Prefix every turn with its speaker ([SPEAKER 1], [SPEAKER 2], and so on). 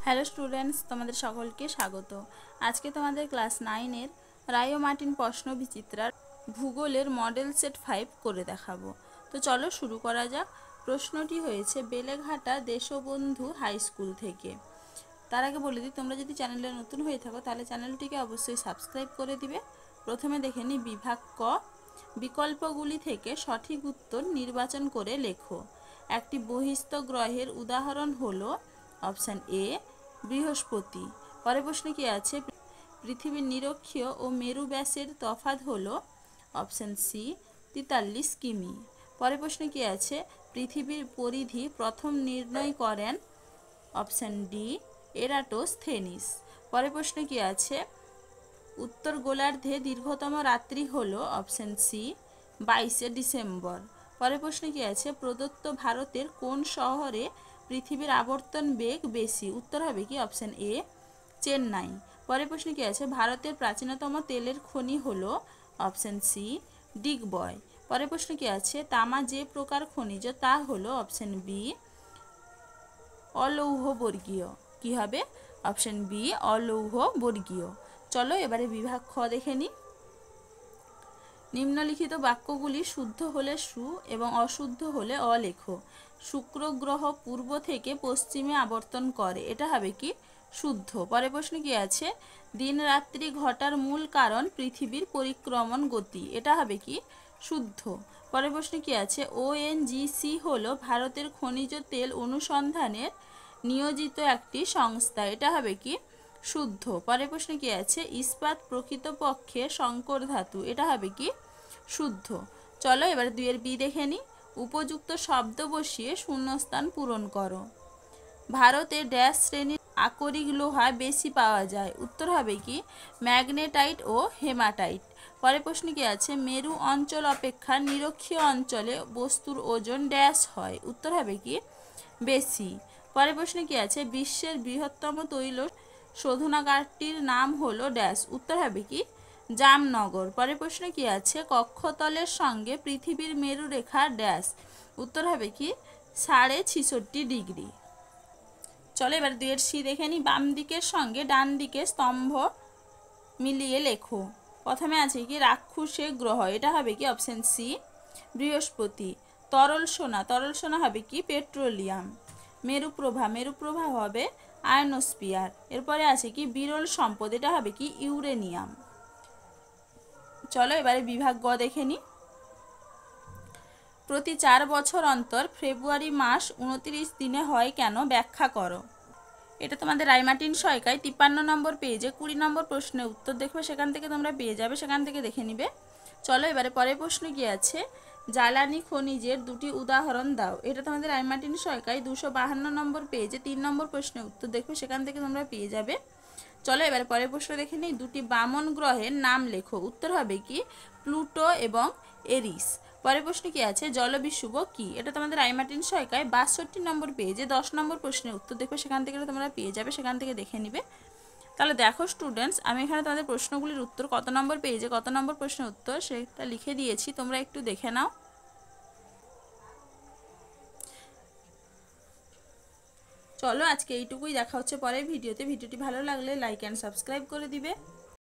[SPEAKER 1] Hello students, তোমাদের সকলকে স্বাগত। আজকে তোমাদের ক্লাস 9-এর রায় ও মার্টিন প্রশ্ন বিচিত্রার ভূগোলের মডেল সেট 5 করে দেখাবো। তো চলো শুরু করা যাক। প্রশ্নটি হয়েছে বেলেঘাটা দেশবন্ধু হাই স্কুল থেকে। তার আগে বলে দিই, তোমরা যদি চ্যানেলে নতুন হয়ে থাকো তাহলে চ্যানেলটিকে অবশ্যই সাবস্ক্রাইব করে দিবে। প্রথমে দেখে নিই বিভাগ ক। বিকল্পগুলি থেকে সঠিক উত্তর নির্বাচন করে লেখো। একটি বহিস্থ গ্রহের উদাহরণ হলো অপশান এ বৃহস্পতি। পরের প্রশ্ন কি আছে? পৃথিবীর নিরক্ষীয় ও মেরু ব্যাসের তফাৎ হলো অপশান সি 43 কিমি। পরের প্রশ্ন কি আছে? পৃথিবীর পরিধি প্রথম নির্ণয় করেন অপশান ডি এরাটোস্থেনিস। পরের প্রশ্ন কি আছে? উত্তর গোলার্ধে দীর্ঘতম রাত্রি হলো অপশান সি 22শে ডিসেম্বর। পরের প্রশ্ন কি আছে? প্রদত্ত ভারতের কোন শহরে পৃথিবীর আবর্তন বেগ বেশি? উত্তর হবে কি অপশান এ চেন্নাই। পরের প্রশ্ন কি আছে? ভারতের প্রাচীনতম তেলের খনি হলো অপশান সি ডিগবয়। পরের প্রশ্ন কি আছে? তামা যে প্রকার খনিজ তা হলো অপশান বি অলৌহবর্গীয়। কি হবে? অপশান বি অলৌহবর্গীয়। চলো এবারে বিভাগ খ দেখে নিই। নিম্নলিখিত বাক্যগুলি শুদ্ধ হলে সু এবং অশুদ্ধ হলে অ লেখো। শুক্র গ্রহ পূর্ব থেকে পশ্চিমে আবর্তন করে, এটা হবে কি শুদ্ধ। পরের প্রশ্ন কি আছে? দিন রাত্রি ঘটার মূল কারণ পৃথিবীর পরিক্রমণ গতি, এটা হবে কি শুদ্ধ। পরের প্রশ্ন কি আছে? ONGC হলো ভারতের খনিজ তেল অনুসন্ধানের নিয়োজিত একটি সংস্থা, এটা হবে কি শুদ্ধ। পরের প্রশ্ন কি আছে? ইস্পাত প্রকৃতপক্ষে সংকর ধাতু, এটা হবে কি শুদ্ধ। চলো এবার 2-এর বি দেখে নিই। উপযুক্ত শব্দ বসিয়ে শূন্যস্থান পূরণ করো। ভারতে ড্যাশ শ্রেণীর আকরিক লোহা বেশি পাওয়া যায়? উত্তর হবে কি ম্যাগনেটাইট ও হেমাটাইট। পরের প্রশ্ন কি আছে? মেরু অঞ্চল অপেক্ষা নিরক্ষীয় অঞ্চলে বস্তুর ওজন ড্যাশ হয়? উত্তর হবে কি বেশি। পরের প্রশ্ন কি আছে? বিশ্বের বৃহত্তম তৈল শোধনাগারটির নাম হলো ড্যাশ? উত্তর হবে কি জামনগর। পরের প্রশ্ন কি আছে? কক্ষতলের সঙ্গে পৃথিবীর মেরুরেখা ড্যাশ? উত্তর হবে কি 66.5 ডিগ্রি। চলো এবার 2-এর সি দেখে নিই। বাম দিকের সঙ্গে ডান দিকের স্তম্ভ মিলিয়ে লেখো। প্রথমে আছে কি রাক্ষসে গ্রহ, এটা হবে কি অপশান সি বৃহস্পতি। তরল সোনা হবে কি পেট্রোলিয়াম। মেরুপ্রভা হবে আয়নোস্ফিয়ার। এরপরে আছে কি বিরল সম্পদ, এটা হবে কি ইউরেনিয়াম। চলো এবারে বিভাগ গ দেখে নিই। প্রতি 4 বছর অন্তর ফেব্রুয়ারি মাস 29 দিনে হয় কেন? ব্যাখ্যা করো। এটা তোমাদের রায়মার্টিন সহায়িকায় 53 নম্বর পেজে 20 নম্বর প্রশ্নের উত্তর দেখবে, সেখান থেকে তোমরা পেয়ে যাবে, সেখান থেকে দেখে নিবে। চলো এবারে পরের প্রশ্ন কি আছে? জ্বালানি খনিজের 2টি উদাহরণ দাও। এটা তোমাদের রায়মার্টিন সহায়িকায় 252 নম্বর পেজে 3 নম্বর প্রশ্নের উত্তর দেখবে, সেখান থেকে তোমরা পেয়ে যাবে। চলো এবারে পরের প্রশ্ন দেখে নিই। 2টি বামন গ্রহের নাম লেখো। উত্তর হবে কি প্লুটো এবং এরিস। পরের প্রশ্ন কি আছে? জলবিষুব কি? এটা তোমাদের রায়মার্টিন সহায়িকায় 62 নম্বর পেজে 10 নম্বর প্রশ্নের উত্তর দেখবে, সেখান থেকে তোমরা পেয়ে যাবে, সেখান থেকে দেখে নিবে। তাহলে দেখো স্টুডেন্টস, আমি এখানে তোমাদের প্রশ্নগুলির উত্তর কত নম্বর পেজে কত নম্বর প্রশ্নের উত্তর সেটা লিখে দিয়েছি, তোমরা একটু দেখে নাও। চলো আজকে এইটুকুই, দেখা হচ্ছে পরের ভিডিওতে। ভিডিওটি ভালো লাগলে লাইক অ্যান্ড সাবস্ক্রাইব করে দিবে।